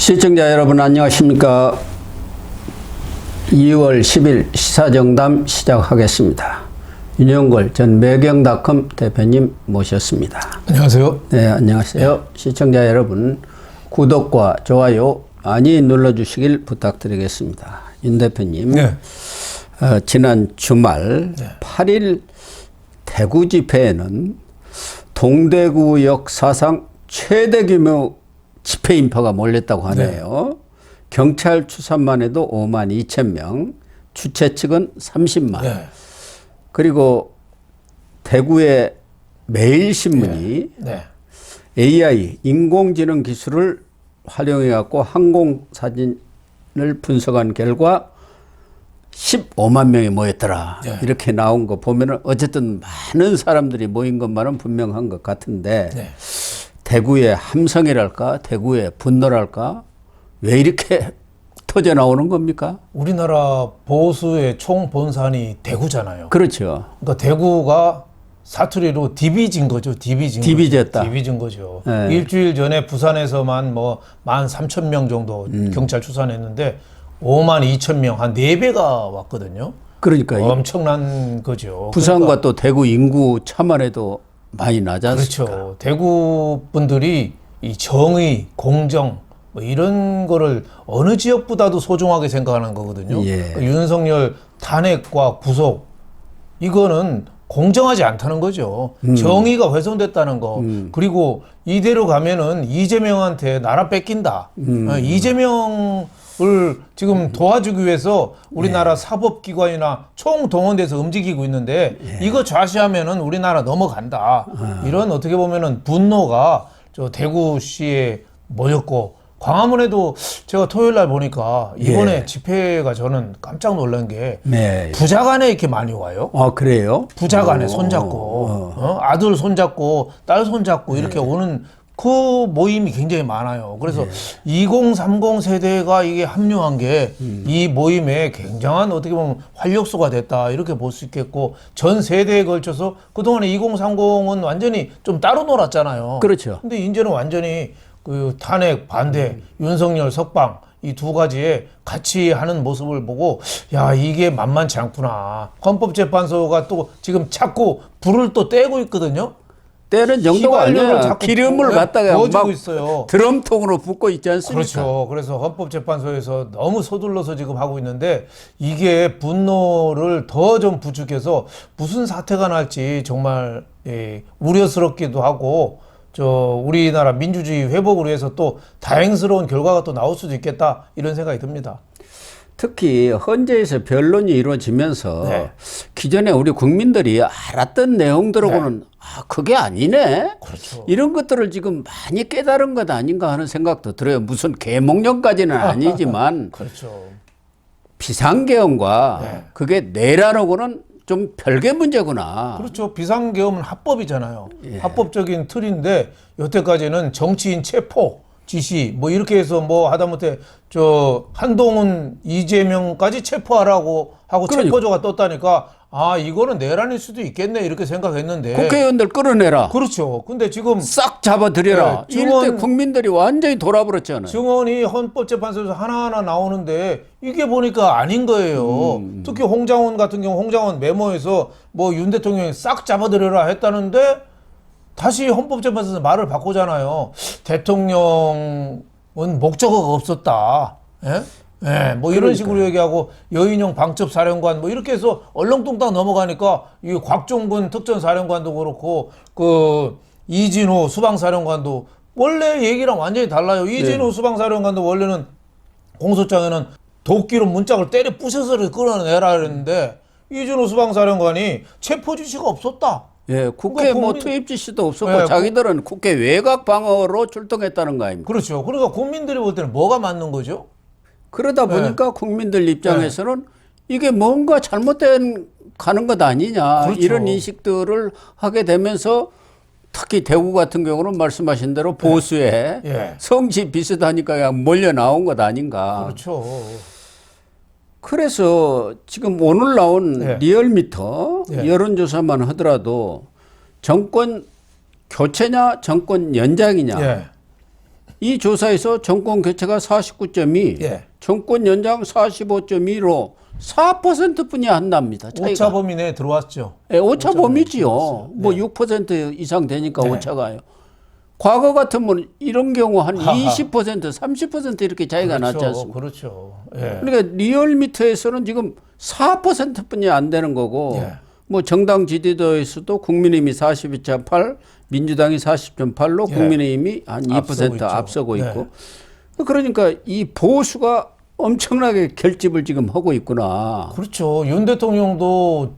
시청자 여러분 안녕하십니까. 2월 10일 시사정담 시작하겠습니다. 윤영걸 전 매경닷컴 대표님 모셨습니다. 안녕하세요. 네, 안녕하세요. 시청자 여러분 구독과 좋아요 많이 눌러주시길 부탁드리겠습니다. 윤 대표님, 네. 지난 주말 8일 대구 집회에는 동대구역 사상 최대 규모 집회 인파가 몰렸다고 하네요. 경찰 추산만 해도 5만 2천 명, 주최 측은 30만. 그리고 대구의 매일신문이 AI 인공지능 기술을 활용해 갖고 항공 사진을 분석한 결과 15만 명이 모였더라. 이렇게 나온 거 보면은 어쨌든 많은 사람들이 모인 것만은 분명한 것 같은데 대구의 함성이랄까, 대구의 분노랄까, 왜 이렇게 터져 나오는 겁니까? 우리나라 보수의 총 본산이 대구잖아요. 그렇죠. 그러니까 대구가 사투리로 디비진 거죠. 디비졌다. 디비진 거죠. 네. 일주일 전에 부산에서만 뭐 13,000명 정도 경찰 추산했는데 5만 2천 명, 한 4배가 왔거든요. 그러니까 엄청난 거죠. 부산과 그러니까, 또 대구 인구 차만 해도 많이 나지 않습니까? 그렇죠. 대구 분들이 이 정의, 공정 뭐 이런 거를 어느 지역보다도 소중하게 생각하는 거거든요. 그러니까 윤석열 탄핵과 구속 이거는 공정하지 않다는 거죠. 정의가 훼손됐다는 거. 그리고 이대로 가면은 이재명한테 나라 뺏긴다. 이재명을 지금 도와주기 위해서 우리나라 사법기관이나 총동원돼서 움직이고 있는데 이거 좌시하면은 우리나라 넘어간다. 이런 어떻게 보면은 분노가 저 대구시에 모였고 광화문에도 제가 토요일 날 보니까 이번에 집회가 저는 깜짝 놀란 게 부자 간에 이렇게 많이 와요. 아, 그래요? 부자 간에 손잡고 아들 손잡고 딸 손잡고 이렇게 오는 그 모임이 굉장히 많아요. 그래서 2030 세대가 이게 합류한 게 이 모임에 굉장한 어떻게 보면 활력소가 됐다 이렇게 볼 수 있겠고 전 세대에 걸쳐서 그동안에 2030은 완전히 좀 따로 놀았잖아요. 그렇죠. 근데 이제는 완전히 그 탄핵 반대, 윤석열 석방 이 두 가지에 같이 하는 모습을 보고 야 이게 만만치 않구나. 헌법재판소가 또 지금 자꾸 불을 또 떼고 있거든요. 때는 정도가 아니라 기름을 갖다가 막 있어요. 드럼통으로 붓고 있지 않습니까? 그렇죠. 그래서 헌법재판소에서 너무 서둘러서 지금 하고 있는데 이게 분노를 더 좀 부추겨서 무슨 사태가 날지 정말 우려스럽기도 하고 저 우리나라 민주주의 회복을 위해서 또 다행스러운 결과가 또 나올 수도 있겠다 이런 생각이 듭니다. 특히 헌재에서 변론이 이루어지면서 기존에 우리 국민들이 알았던 내용들하고는 아, 그게 아니네. 그렇죠. 이런 것들을 지금 많이 깨달은 것 아닌가 하는 생각도 들어요. 무슨 계몽령까지는 아니지만 그렇죠. 비상계엄과 그게 내란하고는 좀 별개 문제구나. 그렇죠. 비상계엄은 합법이잖아요. 합법적인 틀인데 여태까지는 정치인 체포 지시 뭐 이렇게 해서 뭐 하다못해 저 한동훈 이재명까지 체포하라고 하고 체포조가 떴다니까 아 이거는 내란일 수도 있겠네 이렇게 생각했는데 국회의원들 끌어내라. 그렇죠. 근데 지금 싹 잡아들여라. 이때 국민들이 완전히 돌아버렸잖아요. 증언이 헌법재판소에서 하나하나 나오는데 이게 보니까 아닌 거예요. 특히 홍장원 같은 경우 홍장원 메모에서 뭐 윤 대통령이 싹 잡아들여라 했다는데 다시 헌법재판소에서 말을 바꾸잖아요. 대통령은 목적어가 없었다. 뭐 이런 식으로 얘기하고 여인형 방첩사령관 뭐 이렇게 해서 얼렁뚱땅 넘어가니까 이 곽종근 특전사령관도 그렇고 그 이진호 수방사령관도 원래 얘기랑 완전히 달라요. 이진호 수방사령관도 원래는 공소장에는 도끼로 문짝을 때려 부셔서 끌어내라 그랬는데 이진호 수방사령관이 체포 지시가 없었다. 국회 뭐 투입 지시도 없었고 자기들은 국회 외곽 방어로 출동했다는 거 아닙니까? 그렇죠. 그러니까 국민들이 볼 때는 뭐가 맞는 거죠? 그러다 보니까 국민들 입장에서는 이게 뭔가 잘못된 가는 것 아니냐 이런 인식들을 하게 되면서 특히 대구 같은 경우는 말씀하신 대로 보수의 성지 비슷하니까 그냥 몰려 나온 것 아닌가. 그렇죠. 그래서 지금 오늘 나온 리얼미터 여론조사만 하더라도 정권 교체냐 정권 연장이냐 이 조사에서 정권 교체가 49.2, 예. 정권 연장 45.2로 4%뿐이 안 납니다. 차이가. 오차 범위 내에 들어왔죠. 예, 오차 범위지요. 들어왔어요. 뭐 네. 6% 이상 되니까 네. 오차가요. 과거 같으면 이런 경우 한 하하. 20%, 30% 이렇게 차이가 그렇죠. 났지 않습니까? 그렇죠. 예. 그러니까 리얼미터에서는 지금 4%뿐이 안 되는 거고 예. 뭐 정당 지지도에서도 국민의힘이 42.8, 민주당이 40.8로 예. 국민의힘이 한 2% 앞서고 네. 있고 그러니까 이 보수가 엄청나게 결집을 지금 하고 있구나. 그렇죠. 윤 대통령도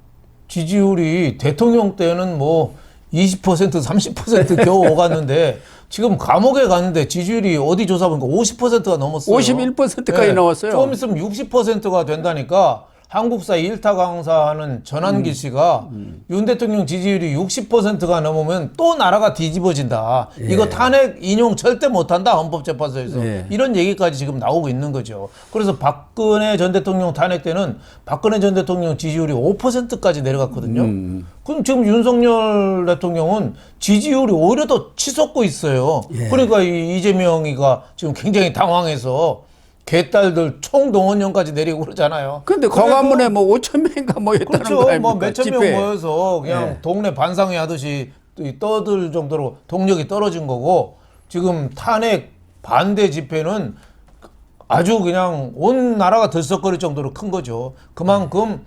지지율이 대통령 때는 뭐 20%, 30% 겨우 오갔는데 지금 감옥에 갔는데 지지율이 어디 조사 보니까 50%가 넘었어요. 51%까지 나왔어요. 조금 있으면 60%가 된다니까 한국사 일타 강사하는 전한길 씨가 윤 대통령 지지율이 60%가 넘으면 또 나라가 뒤집어진다. 이거 탄핵 인용 절대 못한다. 헌법재판소에서. 예. 이런 얘기까지 지금 나오고 있는 거죠. 그래서 박근혜 전 대통령 탄핵 때는 박근혜 전 대통령 지지율이 5%까지 내려갔거든요. 그럼 지금 윤석열 대통령은 지지율이 오히려 더 치솟고 있어요. 예. 그러니까 이 이재명이가 지금 굉장히 당황해서 개딸들 총동원령까지 내리고 그러잖아요. 근데 광화문에 뭐 5천 명인가 모였다는 그렇죠. 거 아닙니까? 뭐 몇천 명 집회에. 모여서 그냥 네. 동네 반상회 하듯이 떠들 정도로 동력이 떨어진 거고 지금 탄핵 반대 집회는 아주 그냥 온 나라가 들썩거릴 정도로 큰 거죠. 그만큼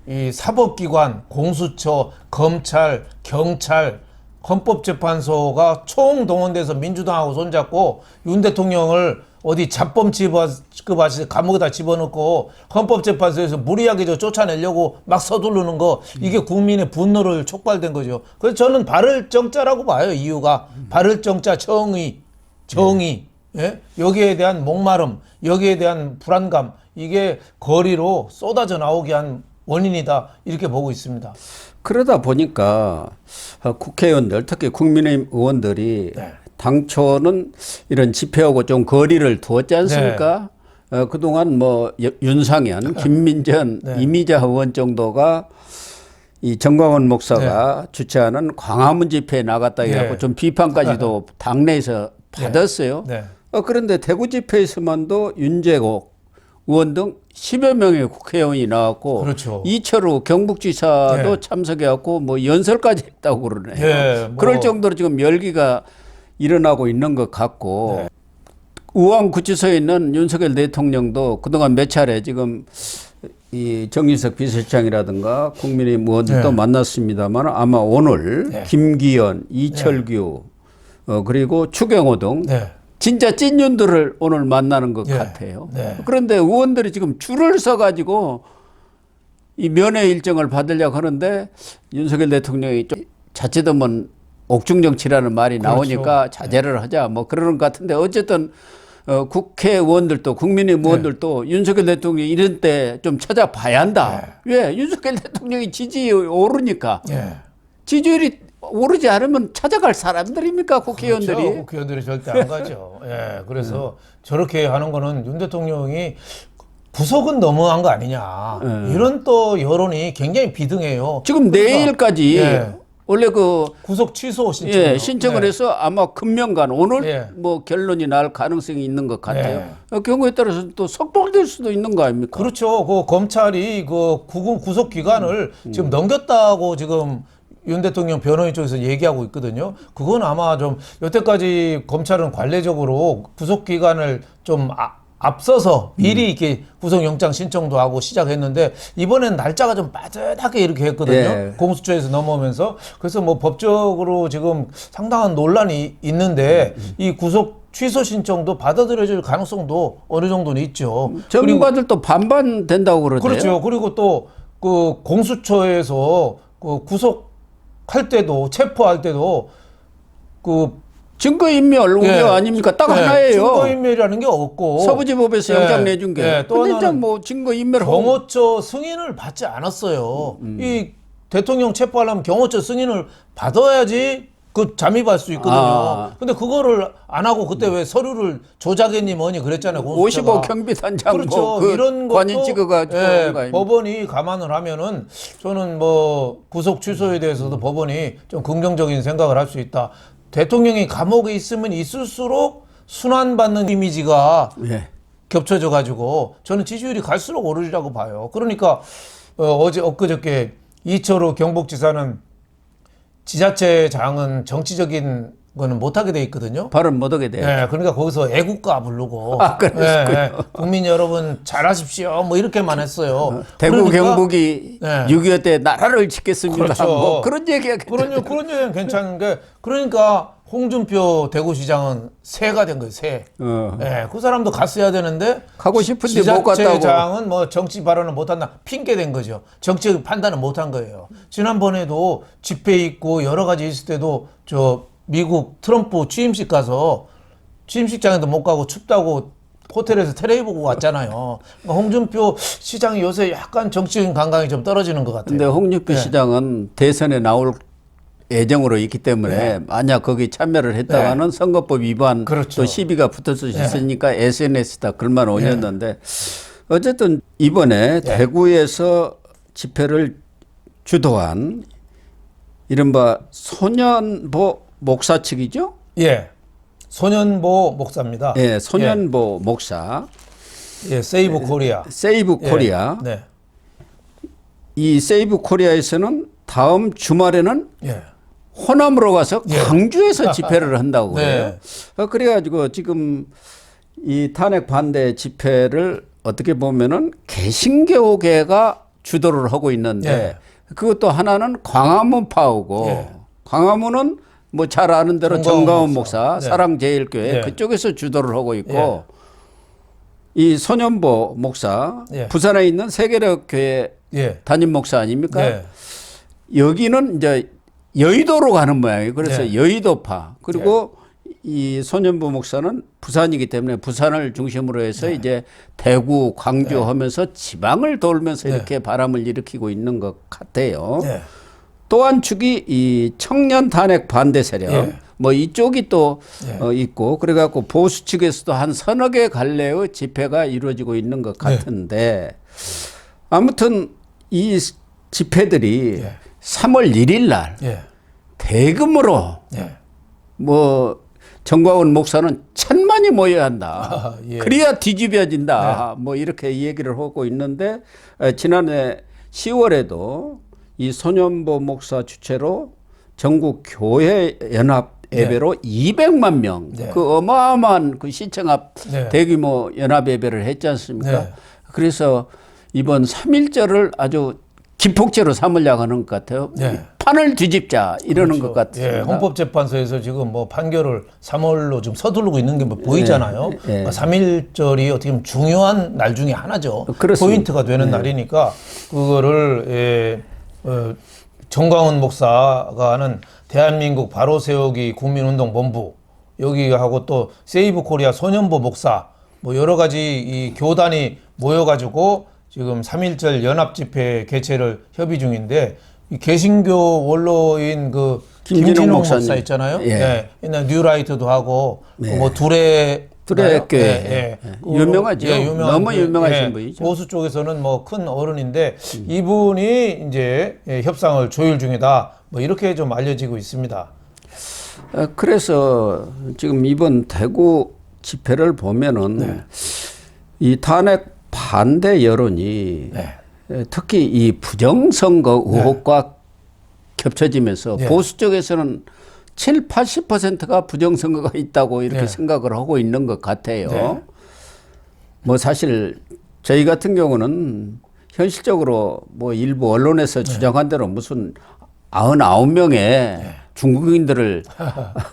이 사법기관, 공수처, 검찰, 경찰, 헌법재판소가 총동원돼서 민주당하고 손잡고 윤 대통령을 어디 잡범 취급하시 감옥에다 집어넣고 헌법재판소에서 무리하게 쫓아내려고 막 서두르는 거 이게 국민의 분노를 촉발된 거죠. 그래서 저는 발을 정자라고 봐요. 이유가 발을 정자 정의 예? 여기에 대한 목마름, 여기에 대한 불안감 이게 거리로 쏟아져 나오게 한 원인이다 이렇게 보고 있습니다. 그러다 보니까 국회의원들 특히 국민의힘 의원들이 네. 당초는 이런 집회하고 좀 거리를 두었지 않습니까? 그동안 뭐 윤상현, 김민전, 네. 이미자 의원 정도가 이 정광훈 목사가 주최하는 광화문 집회에 나갔다 해갖고 네. 좀 비판까지도 당내에서 받았어요. 네. 그런데 대구 집회에서만도 윤재곡 의원 등 10여 명의 국회의원이 나왔고 그렇죠. 이철우 경북지사도 네. 참석해갖고 뭐 연설까지 했다고 그러네요. 예, 뭐. 그럴 정도로 지금 열기가 일어나고 있는 것 같고 네. 우왕구치소에 있는 윤석열 대통령도 그동안 몇 차례 지금 이 정진석 비서실장이라든가 국민의힘 의원들도 네. 만났습니다만 아마 오늘 네. 김기현, 이철규 그리고 추경호 등 네. 진짜 찐윤들을 오늘 만나는 것 예. 같아요. 네. 그런데 의원들이 지금 줄을 서가지고 이 면회 일정을 받으려고 하는데 윤석열 대통령이 좀 자칫하면 옥중정치라는 말이 그렇죠. 나오니까 자제를 하자 뭐 그러는 것 같은데 어쨌든 국회의원들도 국민의힘 의원들도 윤석열 대통령이 이런 때 좀 찾아봐야 한다. 왜? 윤석열 대통령이 지지율이 오르니까. 예. 지지율이 오르지 않으면 찾아갈 사람들입니까 국회의원들이? 그렇죠. 국회의원들이 절대 안 가죠. 예. 그래서 저렇게 하는 거는 윤 대통령이 구속은 너무한 거 아니냐. 이런 또 여론이 굉장히 비등해요. 지금 그러니까, 내일까지 예. 원래 그 구속 취소 신청. 예, 신청을 해서 아마 금명간 오늘 예. 뭐 결론이 날 가능성이 있는 것 같아요. 예. 경우에 따라서 또 속도될 수도 있는 거 아닙니까? 그렇죠. 그 검찰이 그 구속 기간을 지금 넘겼다고 지금 윤 대통령 변호인 쪽에서 얘기하고 있거든요. 그건 아마 좀 여태까지 검찰은 관례적으로 구속 기간을 좀 앞서서 미리 이렇게 구속영장 신청도 하고 시작했는데 이번엔 날짜가 좀 빠듯하게 이렇게 했거든요. 예. 공수처에서 넘어오면서 그래서 뭐 법적으로 지금 상당한 논란이 있는데 이 구속 취소 신청도 받아들여질 가능성도 어느 정도는 있죠. 전문가들도 반반 된다고 그러대요. 그렇죠. 그리고 또 그 공수처에서 그 구속할 때도 체포할 때도 그 증거인멸 우려 예. 아닙니까? 딱 네, 하나예요. 증거인멸이라는 게 없고 서부지법에서 예. 영장 내준 게. 예. 또 근데 하나는 이제 뭐 증거인멸 경호처 승인을 받지 않았어요. 이 대통령 체포하려면 경호처 승인을 받아야지 그 잠입할 수 있거든요. 아. 근데 그거를 안 하고 그때 왜 서류를 조작했니 뭐니 그랬잖아요. 공수처가. 55 경비단장 그렇죠. 뭐 그 이런 것도 관인 찍어가지고 예, 하는 거 아닙니까? 법원이 감안을 하면은 저는 뭐 구속 취소에 대해서도 법원이 좀 긍정적인 생각을 할 수 있다. 대통령이 감옥에 있으면 있을수록 순환받는 이미지가 예. 겹쳐져 가지고 저는 지지율이 갈수록 오르리라고 봐요. 그러니까 엊그저께 이철우 경북지사는 지자체장은 정치적인 거는 못하게 돼 있거든요. 발언 못하게 돼요. 네, 그러니까 거기서 애국가 부르고 그랬군요. 국민 여러분 잘하십시오 뭐 이렇게만 했어요. 대구 그러니까, 경북이 6.25 때 나라를 짓겠습니다. 그렇죠. 뭐 그런 얘기가 그런 얘기는 괜찮은 게 그러니까 홍준표 대구시장은 새가 된 거예요. 새. 네, 그 사람도 갔어야 되는데 가고 싶은데 못 갔다고. 지자체장은 뭐 정치 발언을 못한다 핑계 된 거죠. 정치적 판단을 못한 거예요. 지난번에도 집회 있고 여러 가지 있을 때도 저 미국 트럼프 취임식 가서 취임식장에도 못 가고 춥다고 호텔에서 텔레비 보고 왔잖아요. 그러니까 홍준표 시장이 요새 약간 정치적인 감각이 좀 떨어지는 것 같아요. 근데 홍준표 시장은 대선에 나올 예정으로 있기 때문에 만약 거기 참여를 했다가는 선거법 위반 그렇죠. 또 시비가 붙을 수 있으니까 SNS에다 글만 올렸는데 어쨌든 이번에 대구에서 집회를 주도한 이른바 소년보 목사 측이죠? 예. 소년보 목사입니다. 예, 소년보 목사. 예, 세이브 코리아. 세이브 코리아. 네. 이 세이브 코리아에서는 다음 주말에는 예. 호남으로 가서 광주에서 집회를 한다고 그래요. 네. 그래가지고 지금 이 탄핵 반대 집회를 어떻게 보면은 개신교계가 주도를 하고 있는데 그것도 하나는 광화문파고 광화문은 뭐 잘 아는 대로 정가원 목사 사랑제일교회 그쪽에서 주도를 하고 있고 이 소년보 목사 부산에 있는 세계력교회 담임 목사 아닙니까? 여기는 이제 여의도로 가는 모양이에요. 그래서 여의도파. 그리고 이 소년보 목사는 부산이기 때문에 부산을 중심으로 해서 이제 대구, 광주 하면서 지방을 돌면서 이렇게 바람을 일으키고 있는 것 같아요. 또 한 축이 이 청년 탄핵 반대 세력. 뭐 이쪽이 또 있고 그래갖고 보수 측에서도 한 서너 개 갈래의 집회가 이루어지고 있는 것 같은데 아무튼 이 집회들이 3월 1일 날 대금으로 뭐 정광훈 목사는 1,000만이 모여야 한다. 그래야 뒤집어진다. 뭐 이렇게 얘기를 하고 있는데 지난해 10월에도 이 소년보 목사 주최로 전국 교회 연합 예배로 200만 명, 그 어마어마한 그 시청 앞 대규모 연합 예배를 했지 않습니까? 그래서 이번 3.1절을 아주 기폭제로 삼으려고 하는 것 같아요. 판을 뒤집자 이러는 것 같아요. 헌법재판소에서 지금 뭐 판결을 3월로 좀 서두르고 있는 게 뭐 보이잖아요. 그러니까 3.1절이 어떻게 보면 중요한 날 중에 하나죠. 그렇습니다. 포인트가 되는 날이니까 그거를 정광훈 목사가 하는 대한민국 바로 세우기 국민운동본부 여기하고 또 세이브 코리아 소년보 목사 뭐 여러 가지 이 교단이 모여가지고 지금 3.1절 연합집회 개최를 협의 중인데 이 개신교 원로인 그 김진홍 목사 있잖아요. 옛날 뉴라이트도 하고 뭐 두레교회 유명하죠. 너무 유명하신 분이죠. 보수 쪽에서는 뭐 큰 어른인데 이분이 이제 협상을 조율 중이다. 뭐 이렇게 좀 알려지고 있습니다. 그래서 지금 이번 대구 집회를 보면은 이 탄핵 반대 여론이 특히 이 부정선거 의혹과 겹쳐지면서 보수 쪽에서는 7, 80%가 부정선거가 있다고 이렇게 생각을 하고 있는 것 같아요. 뭐 사실 저희 같은 경우는 현실적으로 뭐 일부 언론에서 주장한 대로 무슨 99명의 중국인들을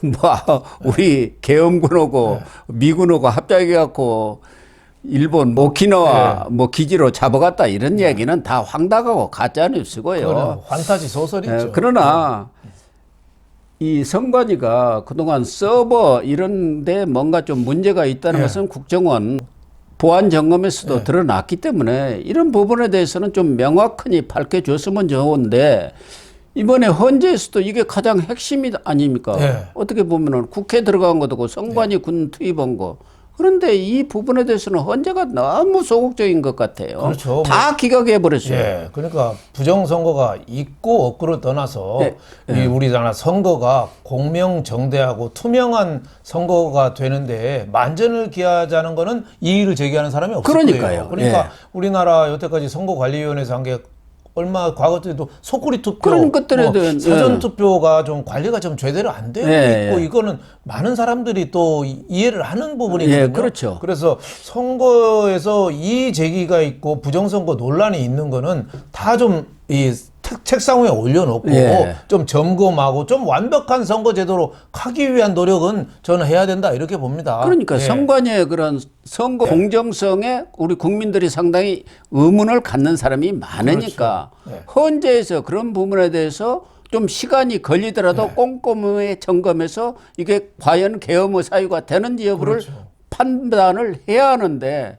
뭐 우리 계엄군하고 미군하고 합작해갖고 일본 오키나와 뭐 기지로 잡아갔다 이런 이야기는 다 황당하고 가짜 뉴스고요. 환타지 소설이죠. 그러나 이 선관위가 그동안 서버 이런 데 뭔가 좀 문제가 있다는 것은 국정원 보안 점검에서도 드러났기 때문에 이런 부분에 대해서는 좀 명확히 밝혀줬으면 좋은데 이번에 헌재에서도 이게 가장 핵심이 아닙니까? 어떻게 보면은 국회 들어간 것도 고 선관위 군 투입한 거 그런데 이 부분에 대해서는 헌재가 너무 소극적인 것 같아요. 그렇죠. 다 기각해 버렸어요. 예, 그러니까 부정선거가 있고 없고를 떠나서 이 우리나라 선거가 공명정대하고 투명한 선거가 되는데 만전을 기하자는 거는 이의를 제기하는 사람이 없을 그러니까요. 거예요. 그러니까 예. 우리나라 여태까지 선거관리위원회에서 한 게 얼마 과거 때도 속구리 투표, 그런 것들에 대한 사전 투표가 좀 관리가 좀 제대로 안 되고 있고 이거는 많은 사람들이 또 이해를 하는 부분이거든요. 예, 그렇죠. 그래서 선거에서 이의 제기가 있고 부정선거 논란이 있는 거는 다 좀 이 책상 위에 올려놓고 좀 점검하고 좀 완벽한 선거제도로 하기 위한 노력은 저는 해야 된다 이렇게 봅니다. 그러니까 선관위의 그런 선거 공정성에 우리 국민들이 상당히 의문을 갖는 사람이 많으니까 헌재에서 그런 부분에 대해서 좀 시간이 걸리더라도 꼼꼼하게 점검해서 이게 과연 계엄의 사유가 되는지 여부를 판단을 해야 하는데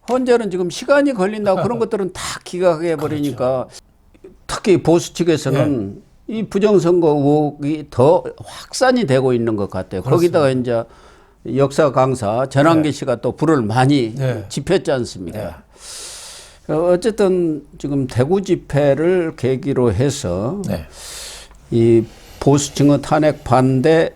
헌재는 지금 시간이 걸린다고 그런 것들은 다 기각해 버리니까 특히 보수 측에서는 이 부정선거 의혹이 더 확산이 되고 있는 것 같아요. 그렇습니다. 거기다가 이제 역사 강사 전한기 씨가 또 불을 많이 지폈지 않습니까? 어쨌든 지금 대구 집회를 계기로 해서 이 보수층의 탄핵 반대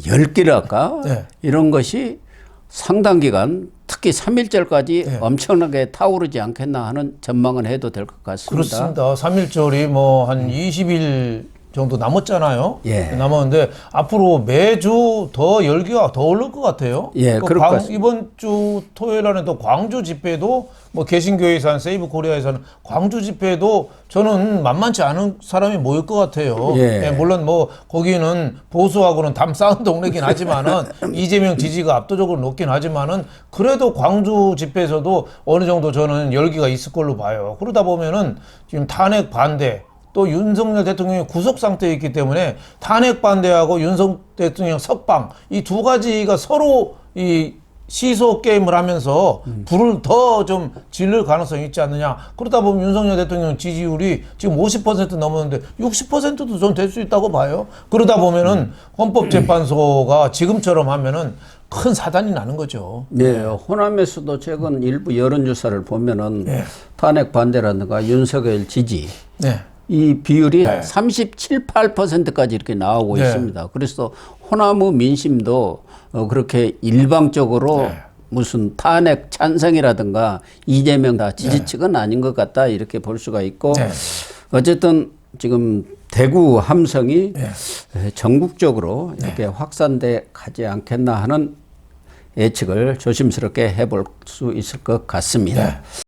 열기랄까 이런 것이 상당 기간 특히 3.1절까지 엄청나게 타오르지 않겠나 하는 전망은 해도 될 것 같습니다. 그렇습니다. 3.1절이 뭐 한 20일 정도 남았잖아요. 남았는데 앞으로 매주 더 열기가 더 오를 것 같아요. 그럴 것 같습니다. 이번 주 토요일 날은 또 광주 집회도 뭐 개신교회에서 한 세이브 코리아에서는 광주 집회도 저는 만만치 않은 사람이 모일 것 같아요. 물론 뭐 거기는 보수하고는 담 쌓은 동네긴 하지만은 이재명 지지가 압도적으로 높긴 하지만은 그래도 광주 집회에서도 어느 정도 저는 열기가 있을 걸로 봐요. 그러다 보면은 지금 탄핵 반대 또 윤석열 대통령이 구속 상태에 있기 때문에 탄핵 반대하고 윤석 대통령 석방 이 두 가지가 서로 이 시소 게임을 하면서 불을 더 좀 질릴 가능성이 있지 않느냐. 그러다 보면 윤석열 대통령 지지율이 지금 50% 넘었는데 60%도 좀 될 수 있다고 봐요. 그러다 보면은 헌법재판소가 지금처럼 하면은 큰 사단이 나는 거죠. 호남에서도 최근 일부 여론조사를 보면은 탄핵 반대라든가 윤석열 지지 이 비율이 37, 8%까지 이렇게 나오고 있습니다. 그래서 호남의 민심도 그렇게 일방적으로 무슨 탄핵 찬성이라든가 이재명 다 지지층은 아닌 것 같다 이렇게 볼 수가 있고 어쨌든 지금 대구 함성이 전국적으로 이렇게 확산돼 가지 않겠나 하는 예측을 조심스럽게 해볼 수 있을 것 같습니다.